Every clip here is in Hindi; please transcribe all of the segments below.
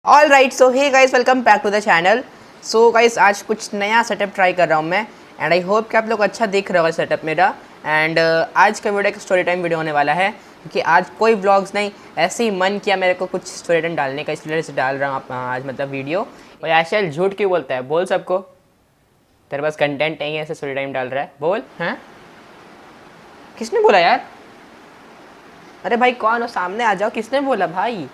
All right, so hey guys, welcome back to the channel. So guys, आज कुछ नया सेटअप ट्राई कर रहा हूँ मैं, एंड आई होप कि आप लोग अच्छा देख रहे होगा सेटअप मेरा। एंड आज का वीडियो एक स्टोरी टाइम वीडियो होने वाला है, क्योंकि आज कोई व्लॉग्स नहीं, ऐसे ही मन किया मेरे को कुछ स्टोरी टाइम डालने का, इसलिए से डाल रहा हूँ आज मतलब वीडियो। और आशल झूठ क्यों बोलता है? बोल सबको, तेरे पास कंटेंट नहीं है ऐसे स्टोरी टाइम डाल रहा है, बोल। हैं? किसने बोला यार? अरे भाई कौन हो? सामने आ जाओ, किसने बोला भाई?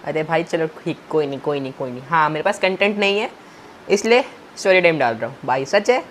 अरे भाई चलो ठीक, कोई नहीं। हाँ, मेरे पास कंटेंट नहीं है इसलिए स्टोरी टाइम डाल रहा हूँ भाई। सच है।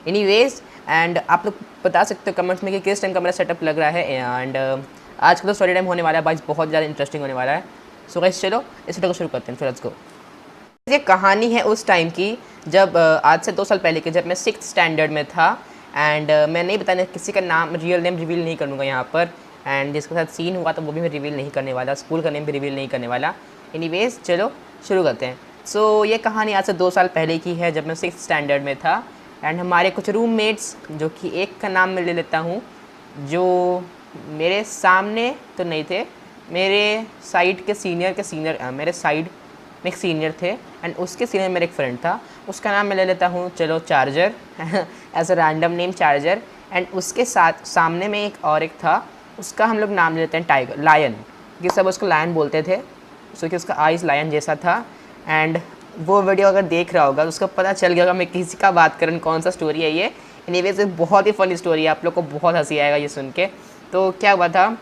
एनीवेज, एंड आप लोग बता सकते हो कमेंट्स में कि किस टाइम का मेरा सेटअप लग रहा है। एंड आज का तो स्टोरी टाइम होने वाला है भाई, बहुत ज़्यादा इंटरेस्टिंग होने वाला है। सो गाइस चलो इस वीडियो को शुरू करते हैं, फिर लेट्स गो। ये कहानी है उस टाइम की जब आज से 2 साल पहले की, जब मैं 6th स्टैंडर्ड में था। एंड मैं नहीं बताने किसी का नाम, रियल नेम रिवील नहीं करूँगा यहाँ पर। एंड जिसके साथ सीन हुआ तो वो भी मैं रिवील नहीं करने वाला, स्कूल का नेम भी रिवील नहीं करने वाला। एनीवेज चलो शुरू करते हैं। सो ये कहानी आज से 2 साल पहले की है, जब मैं 6th स्टैंडर्ड में था। एंड हमारे कुछ रूममेट्स, जो कि एक का नाम मैं ले लेता हूँ, जो मेरे सामने तो नहीं थे, मेरे साइड के सीनियर मेरे साइड में एक सीनियर थे, एंड उसके सीनियर मेरा एक फ्रेंड था। उसका नाम मैं ले लेता हूँ चलो charger as a random name charger. And उसके साथ सामने में एक और एक था, उसका हम लोग नाम ले लेते हैं टाइगर, लायन, क्योंकि सब उसको लायन बोलते थे, क्योंकि उसका आइज़ लायन जैसा था। एंड वो वीडियो अगर देख रहा होगा तो उसको पता चल गया होगा मैं किसी का बात कर रहा हूँ, कौन सा स्टोरी है ये। एनीवेज बहुत ही फ़नी स्टोरी है, आप लोग को बहुत हंसी आएगा ये सुन के। तो क्या हुआ था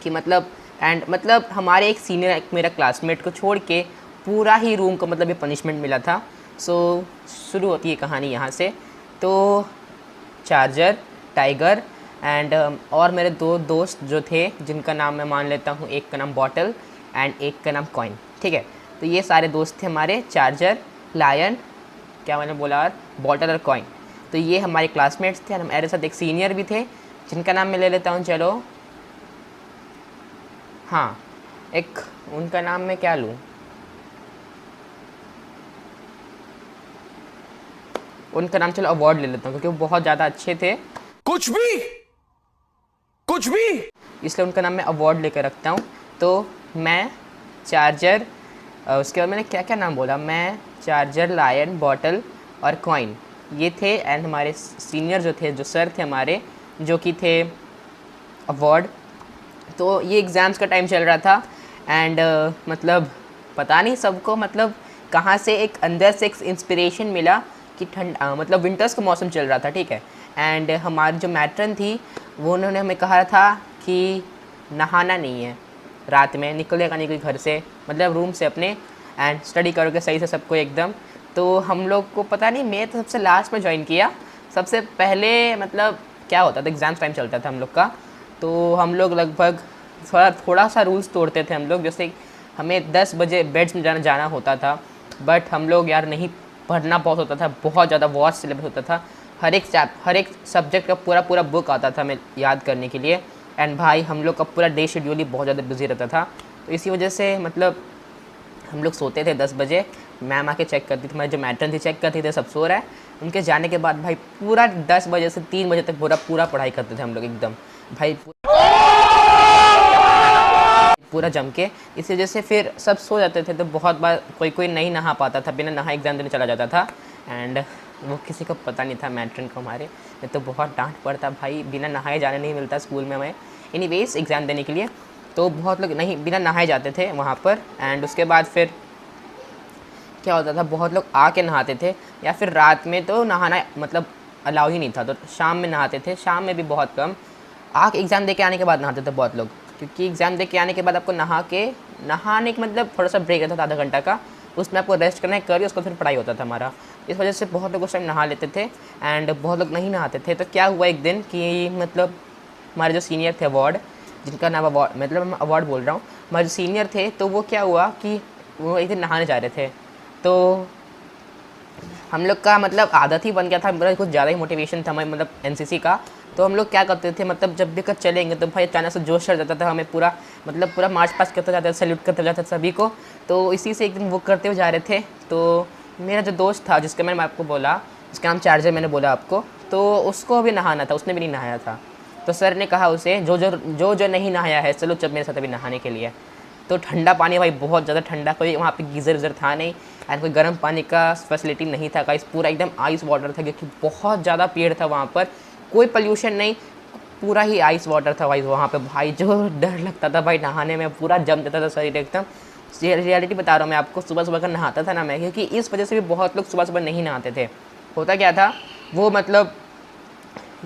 कि मतलब हमारे एक सीनियर, एक मेरा क्लासमेट को छोड़ के पूरा ही रूम को मतलब ये पनिशमेंट मिला था। सो शुरू होती है कहानी यहाँ से। तो चार्जर, टाइगर एंड और मेरे 2 दोस्त जो थे, जिनका नाम मैं मान लेता हूँ, एक का नाम बॉटल एंड एक का नाम कॉइन, ठीक है। तो ये सारे दोस्त थे हमारे, चार्जर, लायन, क्या मैंने बोला, और बॉटल और कॉइन। तो ये हमारे क्लासमेट्स थे। और हमारे साथ एक सीनियर भी थे, जिनका नाम मैं ले लेता हूँ चलो, हाँ, एक उनका नाम मैं क्या लूँ, उनका नाम चलो अवार्ड ले लेता हूँ, क्योंकि वो बहुत ज़्यादा अच्छे थे, कुछ भी इसलिए उनका नाम मैं अवार्ड लेकर रखता हूँ। तो मैं चार्जर, उसके बाद मैंने क्या क्या नाम बोला, मैं चार्जर, लायन, बॉटल और कॉइन, ये थे। एंड हमारे सीनियर जो थे, जो सर थे हमारे, जो कि थे अवार्ड। तो ये एग्ज़ाम्स का टाइम चल रहा था। एंड मतलब पता नहीं सबको मतलब कहाँ से एक अंदर से एक इंस्पिरेशन मिला कि मतलब विंटर्स का मौसम चल रहा था, ठीक है। एंड हमारी जो मैट्रन थी, वो उन्होंने हमें कहा था कि नहाना नहीं है, रात में निकलेगा नहीं कोई घर से, मतलब रूम से अपने, एंड स्टडी करोगे सही से सबको एकदम। तो हम लोग को पता नहीं, मैं तो सबसे लास्ट में ज्वाइन किया। सबसे पहले मतलब क्या होता था, एग्ज़ाम्स टाइम चलता था हम लोग का, तो हम लोग लगभग थोड़ा सा रूल्स तोड़ते थे हम लोग। जैसे हमें 10 बजे बेड्स में जाना होता था, बट हम लोग यार नहीं, पढ़ना बहुत होता था, बहुत ज़्यादा वास्ट सिलेबस होता था। हर एक सब्जेक्ट का पूरा बुक आता था हमें याद करने के लिए। एंड भाई हम लोग का पूरा डे शेड्यूल ही बहुत ज़्यादा बिजी रहता था। तो इसी वजह से मतलब हम लोग सोते थे 10 बजे, मैम आके चेक करती थी, हमारी जो मैट्रन थी चेक करती थी सब सो रहा है। उनके जाने के बाद भाई पूरा 10 बजे से 3 बजे तक पूरा पढ़ाई करते थे हम लोग एकदम, भाई पूरा जम के। इसी वजह से फिर सब सो जाते थे। तो बहुत बार कोई नहीं नहा पाता था, बिना नहा एग्ज़ाम देने चला जाता था। एंड वो किसी को पता नहीं था मैट्रन को हमारे, नहीं तो बहुत डांट पड़ता भाई, बिना नहाए जाने नहीं मिलता स्कूल में हमें एनीवेज एग्ज़ाम देने के लिए। तो बहुत लोग नहीं बिना नहाए जाते थे वहाँ पर। एंड उसके बाद फिर क्या होता था, बहुत लोग आके नहाते थे, या फिर रात में तो नहाना मतलब अलाउ ही नहीं था, तो शाम में नहाते थे। शाम में भी बहुत कम, आके एग्ज़ाम दे के आने के बाद नहाते थे बहुत लोग, क्योंकि एग्ज़ाम दे के आने के बाद आपको नहाने के मतलब थोड़ा सा ब्रेक रहता था आधा घंटा का, उसमें आपको रेस्ट करना है, करिए, उसको फिर पढ़ाई होता था हमारा। इस वजह से बहुत लोग उस टाइम नहा लेते थे, एंड बहुत लोग नहीं नहाते थे। तो क्या हुआ एक दिन कि मतलब हमारे जो सीनियर थे अवार्ड, जिनका नाम अवार्ड, मतलब मैं अवार्ड बोल रहा हूँ, हमारे जो सीनियर थे, तो वो क्या हुआ कि वो एक दिन नहाने जा रहे थे। तो हम लोग का मतलब आदत ही बन गया था, मतलब कुछ ज़्यादा ही मोटिवेशन था हमें मतलब एनसीसी का। तो हम लोग क्या करते थे, मतलब जब भी कब चलेंगे तो भाई अचानक से जोश चढ़ जाता था हमें, पूरा मार्च पास करते जाते थे, सैल्यूट करते जाते थे सभी को। तो इसी से एक दिन वो करते हुए जा रहे थे। तो मेरा जो दोस्त था, जिसका मैंने आपको बोला, जिसका नाम चार्जर मैंने बोला आपको, तो उसको भी नहाना था, उसने भी नहीं नहाया था। तो सर ने कहा उसे, जो नहीं नहाया है चलो जब मेरे साथ अभी नहाने के लिए। तो ठंडा पानी भाई बहुत ज़्यादा ठंडा, कोई वहाँ पे गीज़र वीज़र था नहीं एंड कोई गर्म पानी का फैसिलिटी नहीं था गाइस, पूरा एकदम आइस वाटर था क्योंकि बहुत ज़्यादा पेड़ था वहाँ पर, कोई पोल्यूशन नहीं, पूरा ही आइस वाटर था भाई वहाँ पे भाई। जो डर लगता था भाई नहाने में, पूरा जम जाता था शरीर एकदम। रियलिटी बता रहा हूँ मैं आपको, सुबह सुबह का नहाता था ना मैं, क्योंकि इस वजह से भी बहुत लोग सुबह सुबह नहीं नहाते थे। होता क्या था वो, मतलब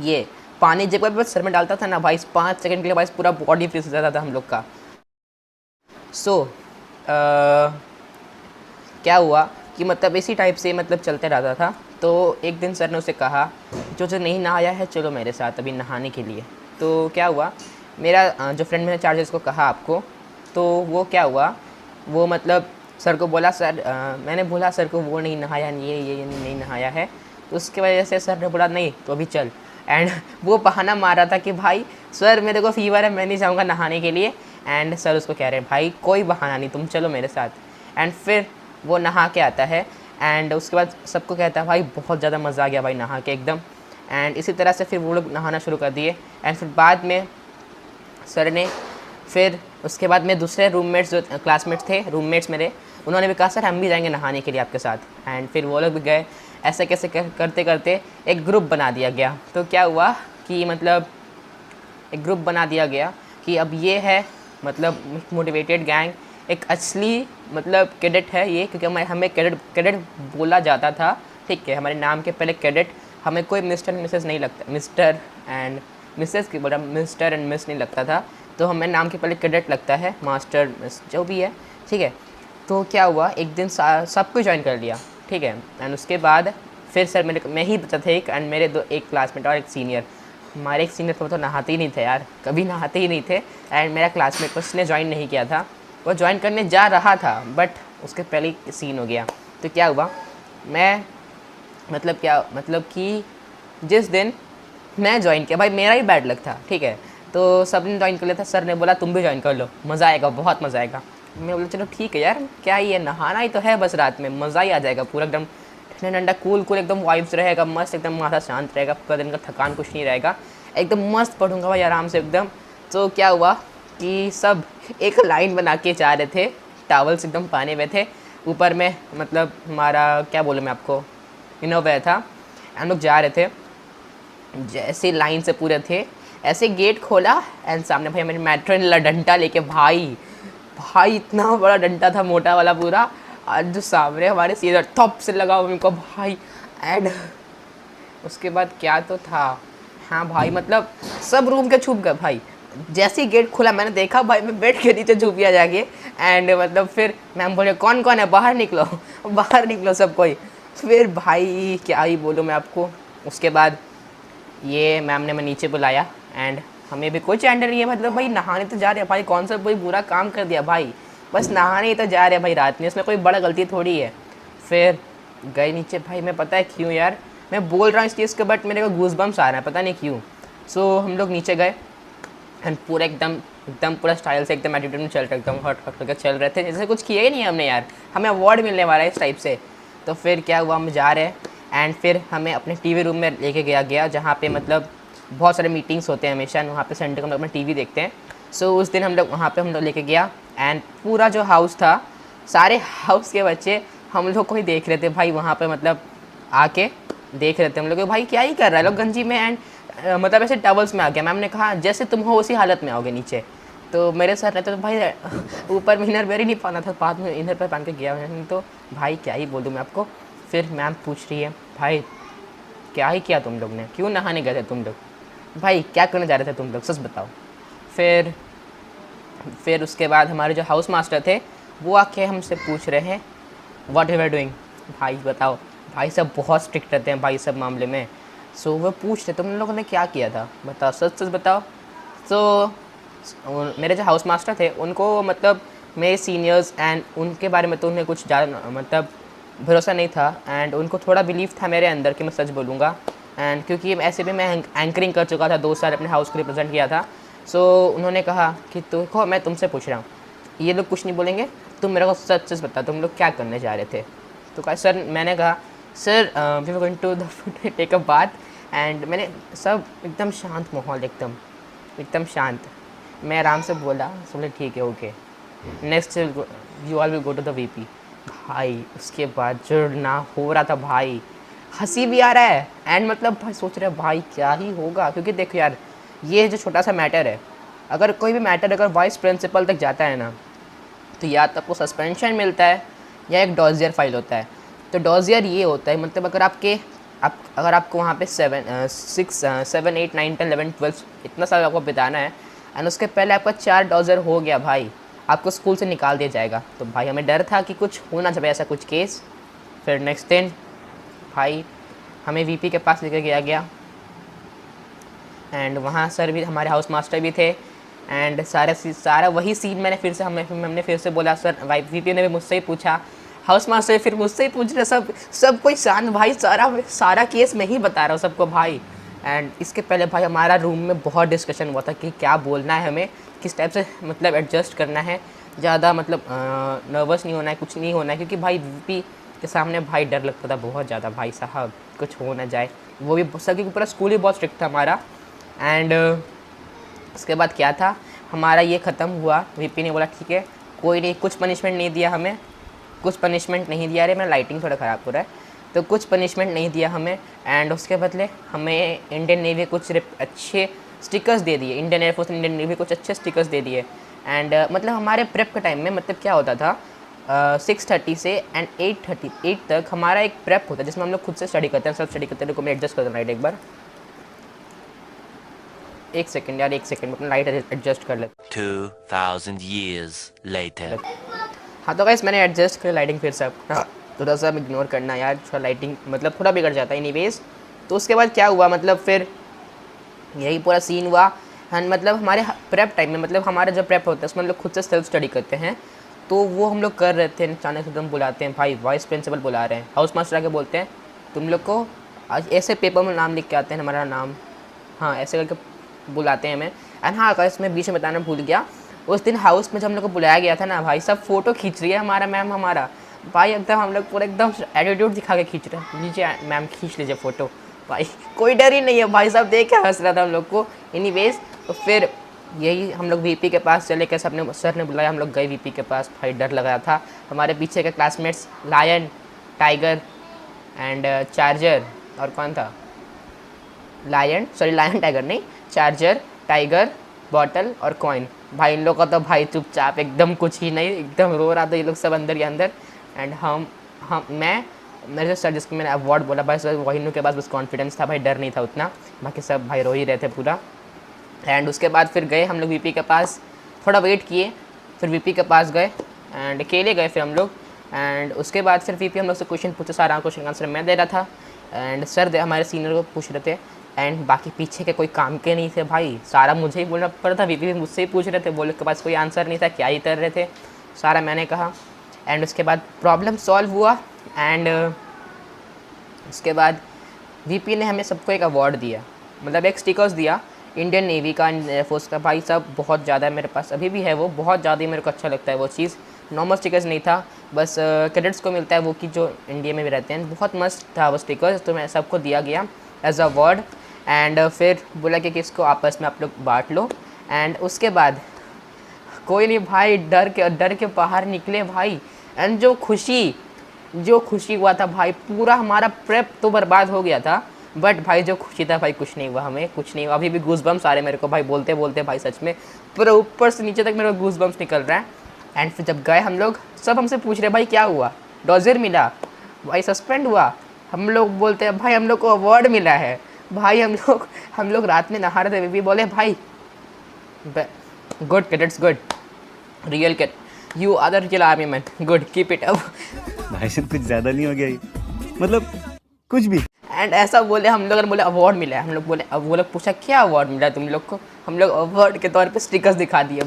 ये पानी जब बस सर में डालता था ना भाई, 5 सेकंड के लिए भाई पूरा बॉडी फ्रीज हो जाता था हम लोग का। सो क्या हुआ कि मतलब इसी टाइप से मतलब चलते रहता था। तो एक दिन सर ने उसे कहा जो जो नहीं नहाया है चलो मेरे साथ अभी नहाने के लिए। तो क्या हुआ, मेरा जो फ्रेंड मैंने चार्जेस को कहा आपको, तो वो क्या हुआ, वो मतलब सर को बोला सर मैंने बोला सर को वो नहीं नहाया, ये नहीं नहाया है, तो उसकी वजह से सर ने बोला नहीं तो अभी चल। एंड वो बहाना मार रहा था कि भाई सर मेरे को फीवर है, मैं नहीं जाऊँगा नहाने के लिए। एंड सर उसको कह रहे हैं भाई कोई बहाना नहीं, तुम चलो मेरे साथ। एंड फिर वो नहा के आता है एंड उसके बाद सबको कहता है भाई बहुत ज़्यादा मज़ा आ गया भाई नहा के एकदम। एंड इसी तरह से फिर वो लोग नहाना शुरू कर दिए। एंड फिर बाद में सर ने, फिर उसके बाद में दूसरे रूममेट्स जो क्लासमेट्स थे, रूममेट्स मेरे, उन्होंने भी कहा सर हम भी जाएंगे नहाने के लिए आपके साथ। एंड फिर वो लोग भी गए। ऐसे कैसे करते करते एक ग्रुप बना दिया गया। तो क्या हुआ कि मतलब एक ग्रुप बना दिया गया कि अब ये है मतलब मोटिवेटेड गैंग, एक असली मतलब कैडेट है ये, क्योंकि हमें कैडेट बोला जाता था, ठीक है, हमारे नाम के पहले कैडेट, हमें कोई मिस्टर मिसेस नहीं लगता, मिस्टर एंड मिसेस की बोला, मिस्टर एंड मिस नहीं लगता था, तो हमें नाम के पहले कैडेट लगता है, मास्टर मिस जो भी है, ठीक है। तो क्या हुआ एक दिन सबको ज्वाइन कर लिया, ठीक है। एंड उसके बाद फिर सर मैं ही बचा था एक, एंड मेरे एक क्लासमेट और एक सीनियर। हमारे एक सीनियर तो नहाते ही नहीं थे यार, कभी नहाते ही नहीं थे। एंड मेरा क्लासमेट उसने ज्वाइन नहीं किया था, वो ज्वाइन करने जा रहा था बट उसके पहले ही सीन हो गया। तो क्या हुआ, मैं मतलब कि जिस दिन मैं ज्वाइन किया भाई मेरा ही बैड लक था, ठीक है, तो सब ने ज्वाइन कर लिया था। सर ने बोला तुम भी ज्वाइन कर लो, मज़ा आएगा, बहुत मज़ा आएगा। मैं बोला चलो ठीक है यार, क्या ही है, नहाना ही तो है बस, रात में मज़ा ही आ जाएगा, पूरा एकदम ठंडा ठंडा कूल एकदम वाइब्स रहेगा, मस्त एकदम, माथा शांत रहेगा, पूरा दिन का थकान कुछ नहीं रहेगा, एकदम मस्त पढ़ूंगा भाई आराम से एकदम। तो क्या हुआ कि सब एक लाइन बना के जा रहे थे, टावल्स एकदम पाने में थे, ऊपर में मतलब हमारा क्या बोलूँ मैं आपको, इनोवेयर था। हम लोग जा रहे थे, जैसे लाइन से पूरे थे, ऐसे गेट खोला एंड सामने भाई हमारे मेट्रो ने डंडा लेके, भाई इतना बड़ा डंडा था, मोटा वाला पूरा, आज जो सामने हमारे सीधा थप से लगा उनको भाई। एंड उसके बाद क्या तो था, हाँ भाई मतलब सब रूम के छुप गए भाई, जैसे ही गेट खुला मैंने देखा भाई, मैं बेड के नीचे छुप गया जाके। एंड मतलब फिर मैम बोले कौन कौन है बाहर निकलो, बाहर निकलो सब कोई। फिर भाई क्या ही बोलूँ मैं आपको, उसके बाद ये मैम ने मैं नीचे बुलाया एंड हमें भी कोई चैंडल नहीं है, मतलब भाई नहाने तो जा रहे हैं भाई, कौन सा कोई बुरा काम कर दिया भाई, बस नहाने ही तो जा रहे हैं भाई रात में, इसमें कोई बड़ा गलती थोड़ी है। फिर गए नीचे भाई, मैं पता है क्यों यार मैं बोल रहा हूँ इस चीज़ के, बट मेरे को गूज़बम्स आ रहा है पता नहीं क्यों। सो हम लोग नीचे गए एंड पूरा एकदम पूरा स्टाइल से एकदम एटीट्यूड में चल रहे, एकदम हट करके चल रहे थे, जैसे कुछ किया ही नहीं हमने यार, हमें अवार्ड मिलने वाला है इस टाइप से। तो फिर क्या हुआ, हम जा रहे हैं एंड फिर हमें अपने टीवी रूम में लेके गया जहाँ पे मतलब बहुत सारे मीटिंग्स होते हैं हमेशा, वहाँ पे संडे को हम लोग अपना टीवी देखते हैं। सो उस दिन हम लोग लेके गया एंड पूरा जो हाउस था, सारे हाउस के बच्चे हम लोग को ही देख रहे थे भाई, वहाँ पे मतलब आके देख रहे थे हम लोग भाई क्या ही कर रहा है लोग गंजी में। एंड मतलब ऐसे टॉवल्स में आ गया, मैम ने कहा जैसे तुम हो उसी हालत में आओगे नीचे। तो मेरे सर रहते तो भाई ऊपर में इनर वेयर ही नहीं पाना था, बाद में इनर पर पहन के गया मैंने, तो भाई क्या ही बोलूँ मैं आपको। फिर मैम पूछ रही है भाई क्या ही किया तुम लोग ने, क्यों नहाने गए थे तुम लोग, भाई क्या करने जा रहे थे तुम लोग, सच बताओ। फिर उसके बाद हमारे जो हाउस मास्टर थे वो आके हमसे पूछ रहे हैं व्हाट यू आर डूइंग, भाई बताओ, भाई सब बहुत स्ट्रिक्ट रहते हैं भाई सब मामले में। सो वो पूछ रहे तुम लोगों ने क्या किया था, बताओ सच सच बताओ। तो मेरे जो हाउस मास्टर थे उनको मतलब मेरे सीनियर्स एंड उनके बारे में तो उन्हें कुछ ज़्यादा मतलब भरोसा नहीं था, एंड उनको थोड़ा बिलीव था मेरे अंदर कि मैं सच बोलूँगा। एंड क्योंकि ऐसे भी मैं एंकरिंग कर चुका था, 2 साल अपने हाउस को रिप्रेजेंट किया था। सो उन्होंने कहा कि देखो मैं तुमसे पूछ रहा हूँ, ये लोग कुछ नहीं बोलेंगे, तुम मेरे को सच सच बता तुम लोग क्या करने जा रहे थे। तो कहा सर, मैंने कहा sir we were going to the take a bath, and मैंने सब एकदम शांत माहौल, एकदम शांत, मैं आराम से बोला, बोले ठीक है okay. Next you all will go to the VP. भाई उसके बाद जो ना हो रहा था भाई, हंसी भी आ रहा है एंड मतलब भाई सोच रहे हैं भाई क्या ही होगा, क्योंकि देखो यार ये जो छोटा सा मैटर है, अगर कोई भी मैटर अगर वाइस प्रिंसिपल तक जाता है ना, तो या तो आपको सस्पेंशन मिलता है या एक डॉजियर फाइल होता है। तो डॉजियर ये होता है मतलब अगर आपको वहाँ पे 7, 8, 9, 10, 11, 12 इतना साल आपको बिताना है एंड उसके पहले आपका 4 डॉजर हो गया भाई, आपको स्कूल से निकाल दिया जाएगा। तो भाई हमें डर था कि कुछ होना चाहिए ऐसा कुछ केस। फिर नेक्स्ट दिन भाई हमें वीपी के पास लेकर गया एंड वहाँ सर भी, हमारे हाउस मास्टर भी थे एंड सारा वही सीन मैंने हमने फिर से बोला सर। भाई वीपी ने भी मुझसे ही पूछा, हाउस मास्टर फिर मुझसे ही पूछ रहे, सब कोई शांत भाई, सारा केस मैं ही बता रहा हूँ सबको भाई। एंड इसके पहले भाई हमारा रूम में बहुत डिस्कशन हुआ था कि क्या बोलना है हमें, किस टाइप से मतलब एडजस्ट करना है, ज़्यादा मतलब नर्वस नहीं होना है, कुछ नहीं होना है, क्योंकि भाई वीपी के सामने भाई डर लगता था बहुत ज़्यादा भाई साहब, कुछ हो ना जाए। वो भी सर क्योंकि पूरा स्कूल ही बहुत स्ट्रिक्ट था हमारा। एंड उसके बाद क्या था, हमारा ये ख़त्म हुआ, वीपी ने बोला ठीक है कोई नहीं, कुछ पनिशमेंट नहीं दिया हमें, कुछ पनिशमेंट नहीं दिया। अरे मेरा लाइटिंग थोड़ा ख़राब हो रहा है, तो कुछ पनिशमेंट नहीं दिया हमें एंड उसके बदले हमें इंडियन नेवी कुछ अच्छे स्टिकर्स दे दिए, इंडियन एयरफोर्स इंडियन नेवी कुछ अच्छे स्टिकर्स दे दिए। एंड मतलब हमारे प्रेप के टाइम में मतलब क्या होता था, 6:30 से एंड 8:38 तक हमारा एक प्रेप होता है जिसमें हम लोग खुद से स्टडी करते हैं, सेल्फ स्टडी करते हैं। को मैं एडजस्ट कर देना लाइट एक बार, एक सेकंड यार, एक सेकंड अपना लाइट एडजस्ट कर लेते। 2000 years later। हाँ तो गाइस मैंने एडजस्ट कर लाइटिंग फिर से अपना, थोड़ा सा इग्नोर करना यार, थोड़ा लाइटिंग मतलब थोड़ा बिगड़ जाता है एनीवेज। तो उसके बाद क्या हुआ, मतलब फिर यही पूरा सीन हुआ। एंड मतलब हमारे प्रेप टाइम में मतलब हमारा जब प्रेप होता है उसमें हम लोग खुद से सेल्फ स्टडी करते हैं, तो वो हम लोग कर रहे थे। अचानक से हम बुलाते हैं भाई, वाइस प्रिंसिपल बुला रहे हैं, हाउस मास्टर आके बोलते हैं तुम लोग को आज ऐसे पेपर में नाम लिख के आते हैं, हमारा नाम, हाँ ऐसे करके बुलाते हैं हमें। एंड हाँ अगर इसमें बीच में बताना भूल गया, उस दिन हाउस में जब हम लोग को बुलाया गया था ना भाई, सब फ़ोटो खींच रही है हमारा मैम, हमारा भाई एकदम हम लोग पूरा एकदम एटीट्यूड दिखा के खींच रहे हैं, लीजिए मैम खींच लीजिए फ़ोटो। भाई कोई डर ही नहीं है भाई साहब, देख के हंस रहा था हम लोग को। एनीवेज तो फिर यही हम लोग वीपी के पास चले, कैसे अपने सर ने बुलाया, हम लोग गए वीपी के पास। भाई डर लग रहा था, हमारे पीछे के classmates lion, tiger and charger, और कौन था, लायन टाइगर नहीं, चार्जर, टाइगर, बॉटल और कॉइन। भाई इन लोग का तो भाई चुपचाप एकदम कुछ ही नहीं, एकदम रो रहा था ये लोग सब अंदर ही अंदर। एंड मैं मेरे सर जिसको मैंने अवार्ड बोला भाई, सर वही के पास बस कॉन्फिडेंस था भाई, डर नहीं था उतना, बाकी सब भाई रो ही रहे थे पूरा। एंड उसके बाद फिर गए हम लोग वीपी के पास, थोड़ा वेट किए, फिर वीपी के पास गए एंड अकेले गए फिर हम लोग। एंड उसके बाद फिर वीपी हम लोग से क्वेश्चन पूछे, सारा क्वेश्चन आंसर मैं दे रहा था एंड सर हमारे सीनियर को पूछ रहे थे। एंड बाकी पीछे के कोई काम के नहीं थे भाई, सारा मुझे ही बोलना पड़ रहा था, वीपी भी मुझसे ही पूछ रहे थे, बोले के पास कोई आंसर नहीं था, क्या ही कर रहे थे, सारा मैंने कहा। एंड उसके बाद प्रॉब्लम सॉल्व हुआ एंड उसके बाद वीपी ने हमें सबको एक अवार्ड दिया, मतलब एक स्टिकर्स दिया इंडियन नेवी का, एयरफोर्स का। भाई साहब बहुत ज़्यादा मेरे पास अभी भी है वो, बहुत ज़्यादा मेरे को अच्छा लगता है वो चीज़। नॉर्मल स्टिकर्स नहीं था, बस कैडेट्स को मिलता है वो कि जो इंडिया में भी रहते हैं, बहुत मस्त था वो स्टिकर्स, तो मैं सबको दिया गया एज अ अवार्ड। एंड फिर बोला कि इसको आपस में आप लोग बांट लो। एंड उसके बाद कोई नहीं भाई, डर के बाहर निकले भाई। एंड जो खुशी हुआ था भाई, पूरा हमारा प्रेप तो बर्बाद हो गया था, बट भाई जो खुशी था भाई कुछ नहीं हुआ, हमें कुछ नहीं हुआ। अभी भी गूज़बम्स आ रहे मेरे को भाई, बोलते बोलते भाई सच में पूरा ऊपर से नीचे तक मेरे को गूज़बम्स निकल रहा है। एंड फिर जब गए हम लोग, सब हमसे पूछ रहे भाई क्या हुआ, डॉजर मिला भाई, सस्पेंड हुआ, हम लोग बोलते हैं भाई हम लोग को अवार्ड मिला है भाई। हम लोग रात में नहा रहे थे, भी बोले भाई good cadets, good real cad, you are the real army man, good keep it up. भाई साहब कुछ ज़्यादा नहीं हो गया ये, मतलब कुछ भी। एंड ऐसा बोले हम लोग, बोले अवार्ड मिला है, हम लोग बोले, अब वो लोग पूछा क्या अवार्ड मिला तुम लोग को, हम लोग अवार्ड के तौर पे स्टिकर्स दिखा दिए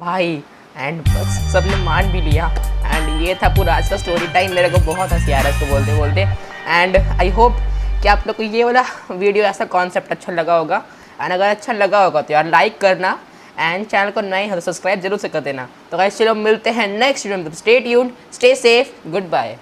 भाई। एंड बस सबने मान भी लिया। एंड ये था पूरा आज का स्टोरी टाइम, मेरे को बहुत हंसी आ रहा है इसको बोलते बोलते। एंड आई होप कि आप लोग को ये वाला वीडियो ऐसा कॉन्सेप्ट अच्छा लगा होगा। एंड अगर अच्छा लगा होगा तो यार लाइक करना, एंड चैनल को नए हो तो सब्सक्राइब जरूर से कर देना। तो गाइस चलो मिलते हैं नेक्स्ट वीडियो में, stay tuned, stay safe, good bye.